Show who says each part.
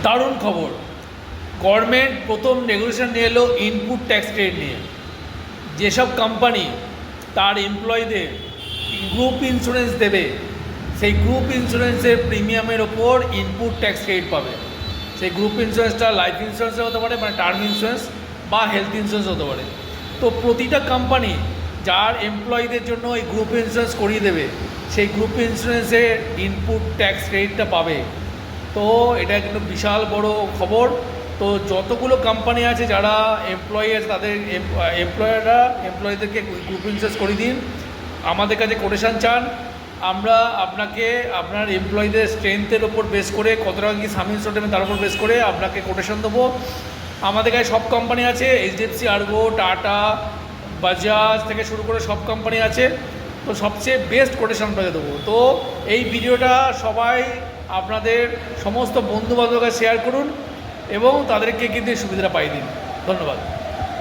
Speaker 1: দারুণ খবর, গভর্নমেন্ট প্রথম নেগোসিয়েশন নিয়ে এলো ইনপুট ট্যাক্স ক্রেডিট নিয়ে। যেসব কোম্পানি তার এমপ্লয়ীদের গ্রুপ ইন্স্যুরেন্স দেবে, সেই গ্রুপ ইন্স্যুরেন্সের প্রিমিয়ামের ওপর ইনপুট ট্যাক্স ক্রেডিট পাবে। সেই গ্রুপ ইন্স্যুরেন্সটা লাইফ ইন্স্যুরেন্সে হতে পারে, মানে টার্ম ইন্স্যুরেন্স, বা হেলথ ইন্স্যুরেন্স হতে পারে। তো প্রতিটা কোম্পানি যার এমপ্লয়ীদের জন্য এই গ্রুপ ইন্স্যুরেন্স করিয়ে দেবে, সেই গ্রুপ ইন্স্যুরেন্সের ইনপুট ট্যাক্স ক্রেডিটটা পাবে। তো এটা কিন্তু বিশাল বড় খবর। তো যতগুলো কোম্পানি আছে যারা এমপ্লয়ি আছে, তাদের এমপ্লয়ীদেরকে গ্রুপ ইন্স্যুরেন্স করিয়ে দিন। আমাদের কাছে কোটেশান চান, আমরা আপনাকে আপনার এমপ্লয়ীদের স্ট্রেংথের ওপর বেস করে, কত টাকা কি সাম ইন্স্যুরেন্স দেবেন তার উপর বেস করে আপনাকে কোটেশান দেবো। আমাদের কাছে সব কোম্পানি আছে, এইচডিএফসি, আর্গো, টাটা, বাজাজ থেকে শুরু করে সব কোম্পানি আছে। তো সবচেয়ে বেস্ট কোটেশন আপনাকে দেবো। তো এই ভিডিওটা সবাই আপনাদের সমস্ত বন্ধুবান্ধবকে শেয়ার করুন এবং তাদেরকে কিন্তু এই সুবিধাটা পাইয়ে দিন। ধন্যবাদ।